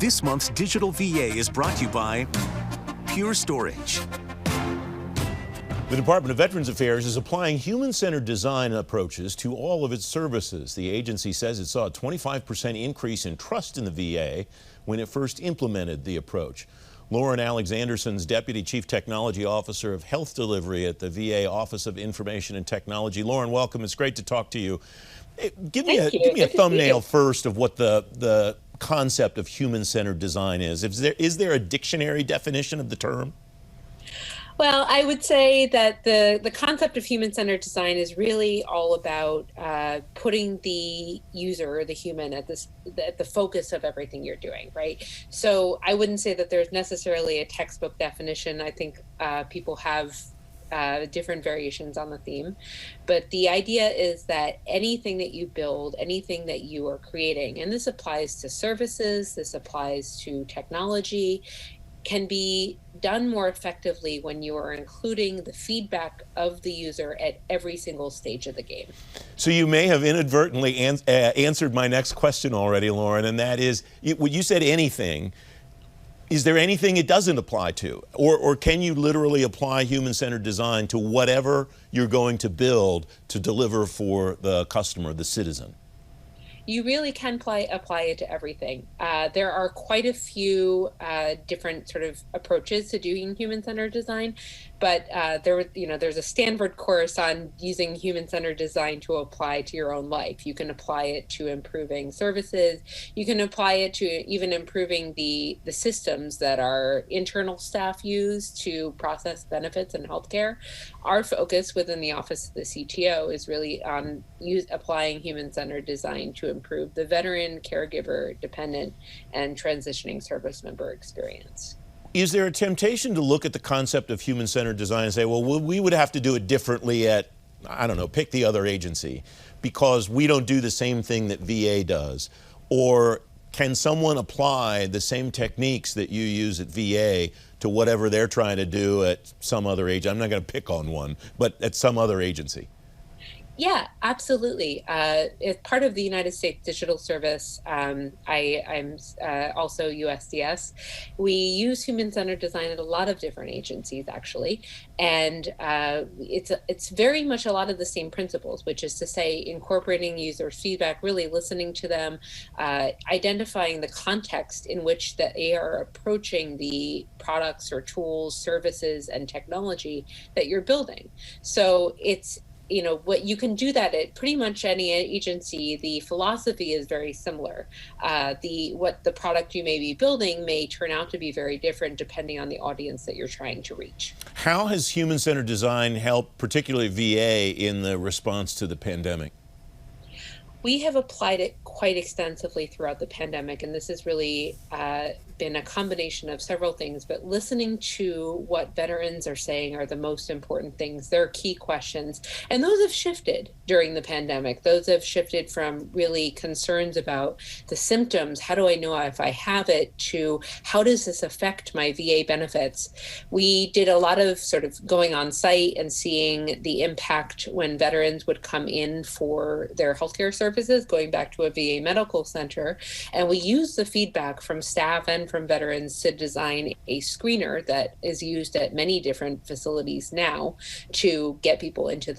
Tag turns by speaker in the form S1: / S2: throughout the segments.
S1: This month's Digital VA is brought to you by Pure Storage.
S2: The Department of Veterans Affairs is applying human-centered design approaches to all of its services. The agency says it saw a 25% increase in trust in the VA when it first implemented the approach. Lauren Alexanderson's Deputy Chief Technology Officer of Health Delivery at the VA Office of Information and Technology. Lauren, welcome. It's great to talk to you. Give me a thumbnail first of what the concept of human-centered design is. Is there a dictionary definition of the term?
S3: Well, I would say that the concept of human-centered design is really all about putting the user, the human, at the focus of everything you're doing, right? So I wouldn't say that there's necessarily a textbook definition. I think people have different variations on the theme, but the idea is that anything that you build, anything that you are creating, and this applies to services, this applies to technology, can be done more effectively when you are including the feedback of the user at every single stage of the game.
S2: So you may have inadvertently answered my next question already, Lauren, and that is, when you said anything, is there anything it doesn't apply to? Or can you literally apply human-centered design to whatever you're going to build to deliver for the customer, the citizen?
S3: You really can apply it to everything. There are quite a few different sort of approaches to doing human-centered design, but there's a Stanford course on using human-centered design to apply to your own life. You can apply it to improving services. You can apply it to even improving the systems that our internal staff use to process benefits in healthcare. Our focus within the Office of the CTO is really on applying human-centered design to improve the veteran, caregiver, dependent, and transitioning service member experience.
S2: Is there a temptation to look at the concept of human-centered design and say, well, we would have to do it differently at, I don't know, pick the other agency, because we don't do the same thing that VA does? Or can someone apply the same techniques that you use at VA to whatever they're trying to do at some other agency? I'm not going to pick on one, but at some other agency.
S3: Yeah, absolutely. As part of the United States Digital Service, I'm also USDS. We use human-centered design at a lot of different agencies, actually, and it's very much a lot of the same principles, which is to say, incorporating user feedback, really listening to them, identifying the context in which they are approaching the products or tools, services, and technology that you're building. So what you can do that at pretty much any agency. The philosophy is very similar. What the product you may be building may turn out to be very different depending on the audience that you're trying to reach.
S2: How has human-centered design helped, particularly VA, in the response to the pandemic?
S3: We have applied it quite extensively throughout the pandemic, and this has really been a combination of several things, but listening to what veterans are saying are the most important things. They're key questions, and those have shifted during the pandemic. Those have shifted from really concerns about the symptoms, how do I know if I have it, to how does this affect my VA benefits? We did a lot of sort of going on site and seeing the impact when veterans would come in for their healthcare services, going back to a VA medical center, and we used the feedback from staff and from veterans to design a screener that is used at many different facilities now to get people into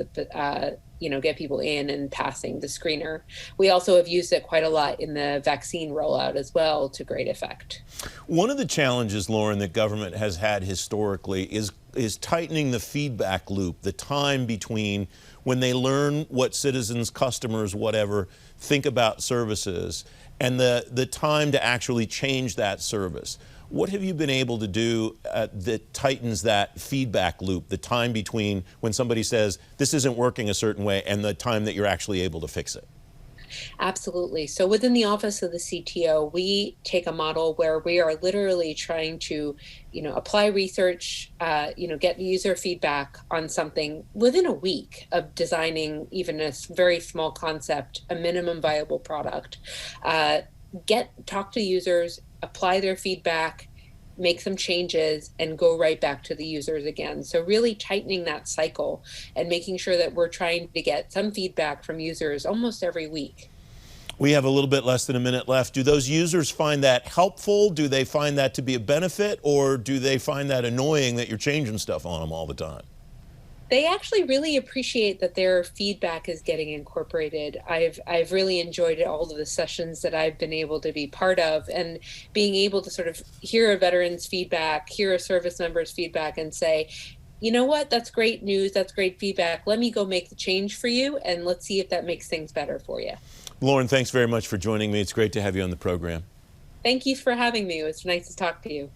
S3: get people in and passing the screener. We also have used it quite a lot in the vaccine rollout as well, to great effect.
S2: One of the challenges, Lauren, that government has had historically is tightening the feedback loop, the time between when they learn what citizens, customers, whatever, think about services, and the time to actually change that service. What have you been able to do that tightens that feedback loop, the time between when somebody says, this isn't working a certain way, and the time that you're actually able to fix it?
S3: Absolutely. So within the Office of the CTO, we take a model where we are literally trying to, apply research, get user feedback on something within a week of designing even a very small concept, a minimum viable product, talk to users, apply their feedback, make some changes, and go right back to the users again. So really tightening that cycle and making sure that we're trying to get some feedback from users almost every week.
S2: We have a little bit less than a minute left. Do those users find that helpful? Do they find that to be a benefit, or do they find that annoying that you're changing stuff on them all the time?
S3: They actually really appreciate that their feedback is getting incorporated. I've really enjoyed it, all of the sessions that I've been able to be part of, and being able to sort of hear a veteran's feedback, hear a service member's feedback, and say, you know what, that's great news, that's great feedback. Let me go make the change for you, and let's see if that makes things better for you.
S2: Lauren, thanks very much for joining me. It's great to have you on the program.
S3: Thank you for having me. It was nice to talk to you.